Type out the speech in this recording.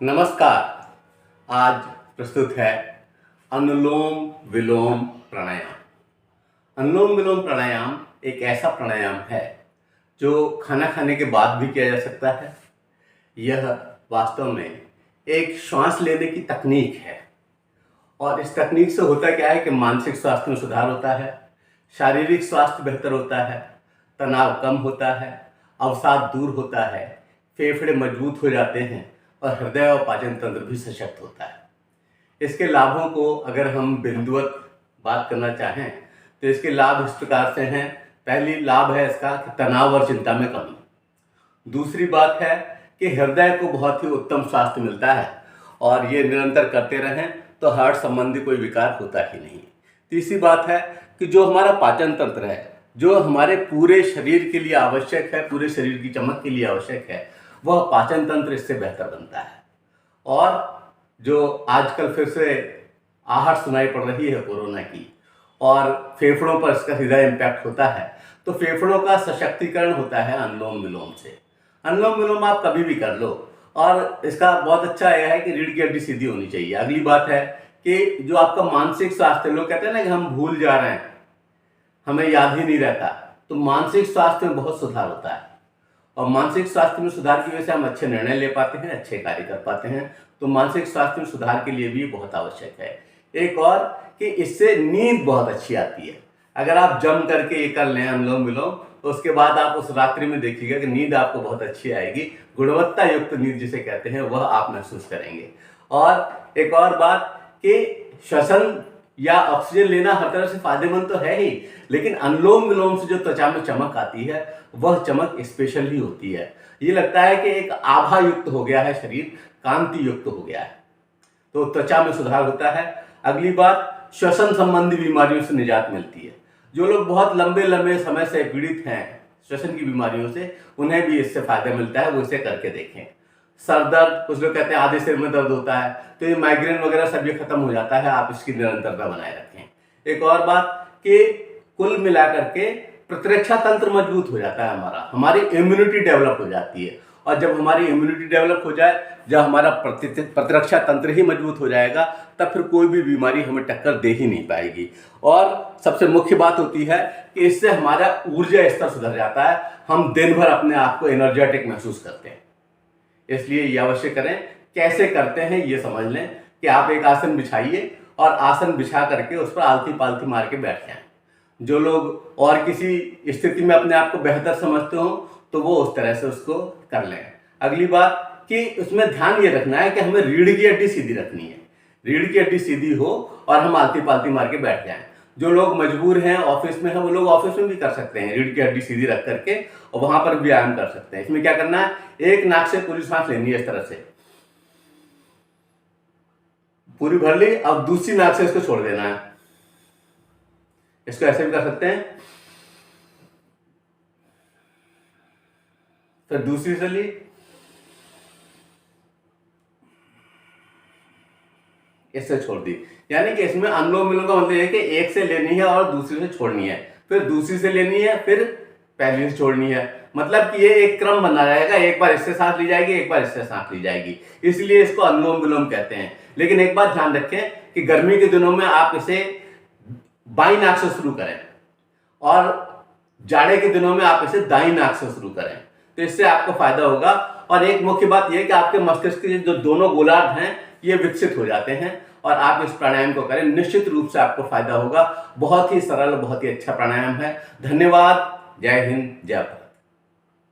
नमस्कार। आज प्रस्तुत है अनुलोम विलोम प्राणायाम। अनुलोम विलोम प्राणायाम एक ऐसा प्राणायाम है जो खाना खाने के बाद भी किया जा सकता है। यह वास्तव में एक श्वास लेने की तकनीक है और इस तकनीक से होता क्या है कि मानसिक स्वास्थ्य में सुधार होता है, शारीरिक स्वास्थ्य बेहतर होता है, तनाव कम होता है, अवसाद दूर होता है, फेफड़े मजबूत हो जाते हैं और हृदय और पाचन तंत्र भी सशक्त होता है। इसके लाभों को अगर हम बिंदुवत बात करना चाहें तो इसके लाभ इस प्रकार से हैं। पहली लाभ है इसका कि तनाव और चिंता में कमी। दूसरी बात है कि हृदय को बहुत ही उत्तम स्वास्थ्य मिलता है और ये निरंतर करते रहें तो हार्ट संबंधी कोई विकार होता ही नहीं। तीसरी बात है कि जो हमारा पाचन तंत्र है, जो हमारे पूरे शरीर के लिए आवश्यक है, पूरे शरीर की चमक के लिए आवश्यक है, वह पाचन तंत्र इससे बेहतर बनता है। और जो आजकल फिर से आहट सुनाई पड़ रही है कोरोना की और फेफड़ों पर इसका सीधा इम्पैक्ट होता है, तो फेफड़ों का सशक्तिकरण होता है अनुलोम विलोम से। अनुलोम विलोम आप कभी भी कर लो और इसका बहुत अच्छा यह है कि रीढ़ की हड्डी सीधी होनी चाहिए। अगली बात है कि जो आपका मानसिक स्वास्थ्य, लोग कहते हैं ना कि हम भूल जा रहे हैं, हमें याद ही नहीं रहता, तो मानसिक स्वास्थ्य में बहुत सुधार होता है और मानसिक स्वास्थ्य में सुधार की वजह से हम अच्छे निर्णय ले पाते हैं, अच्छे कार्य कर पाते हैं। तो मानसिक स्वास्थ्य में सुधार के लिए भी बहुत आवश्यक है। एक और कि इससे नींद बहुत अच्छी आती है। अगर आप जम करके ये कर लें अनुलोम विलोम तो उसके बाद आप उस रात्रि में देखिएगा कि नींद आपको बहुत अच्छी आएगी। गुणवत्ता युक्त नींद जिसे कहते हैं वह आप महसूस करेंगे। और एक और बात कि श्वसन या ऑक्सीजन लेना हर तरह से फायदेमंद तो है ही, लेकिन अनुलोम विलोम से जो त्वचा में चमक आती है वह चमक स्पेशल ही होती है। ये लगता है कि एक आभा युक्त हो गया है शरीर, कांति युक्त हो गया है, तो त्वचा में सुधार होता है। अगली बात, श्वसन संबंधी बीमारियों से निजात मिलती है। जो लोग बहुत लंबे लंबे समय से पीड़ित हैं श्वसन की बीमारियों से, उन्हें भी इससे फायदा मिलता है, वो इसे करके देखें। सर दर्द, कुछ लोग कहते हैं आधे सिर में दर्द होता है, तो ये माइग्रेन वगैरह सब ये खत्म हो जाता है। आप इसकी निरंतरता बनाए रखें। एक और बात कि कुल मिलाकर के प्रतिरक्षा तंत्र मजबूत हो जाता है, हमारी इम्यूनिटी डेवलप हो जाती है। और जब हमारी इम्यूनिटी डेवलप हो जाए, जब हमारा प्रतिरक्षा तंत्र ही मजबूत हो जाएगा, तब फिर कोई भी बीमारी हमें टक्कर दे ही नहीं पाएगी। और सबसे मुख्य बात होती है कि इससे हमारा ऊर्जा स्तर सुधर जाता है, हम दिन भर अपने आप को एनर्जेटिक महसूस करते हैं। इसलिए ये अवश्य करें। कैसे करते हैं ये समझ लें कि आप एक आसन बिछाइए और आसन बिछा करके उस पर आलती पालती मार के बैठ जाएं। जो लोग और किसी स्थिति में अपने आप को बेहतर समझते हो तो वो उस तरह से उसको कर लें। अगली बात कि उसमें ध्यान ये रखना है कि हमें रीढ़ की हड्डी सीधी रखनी है। रीढ़ की हड्डी सीधी हो और हम आलती पालती मार के बैठ जाएं। जो लोग मजबूर हैं, ऑफिस में हैं, वो लोग ऑफिस में भी कर सकते हैं, रीढ़ की हड्डी सीधी रख करके, और वहां पर व्यायाम कर सकते हैं। इसमें क्या करना है, एक नाक से पूरी सांस लेनी है, इस तरह से पूरी भर ली, अब दूसरी नाक से इसको छोड़ देना है। इसको ऐसे भी कर सकते हैं, फिर दूसरी से ली, इससे छोड़ दी। यानी कि इसमें अनुलोम विलोम का मतलब है कि एक से लेनी है और दूसरी से छोड़नी है, फिर दूसरी से लेनी है, फिर पहली से छोड़नी है। मतलब कि ये एक क्रम बना रहेगा, एक बार इससे सांस ली जाएगी, एक बार इससे सांस ली जाएगी, इसलिए इसको अनुलोम विलोम कहते हैं। लेकिन एक बात ध्यान रखें कि गर्मी के दिनों में आप इसे बाईं नाक से शुरू करें और जाड़े के दिनों में आप इसे दाईं नाक से शुरू करें, तो इससे आपको फायदा होगा। और एक मुख्य बात यह कि आपके मस्तिष्क के जो दोनों गोलार्ध हैं ये विकसित हो जाते हैं और आप इस प्राणायाम को करें, निश्चित रूप से आपको फायदा होगा। बहुत ही सरल, बहुत ही अच्छा प्राणायाम है। धन्यवाद। जय हिंद, जय भारत।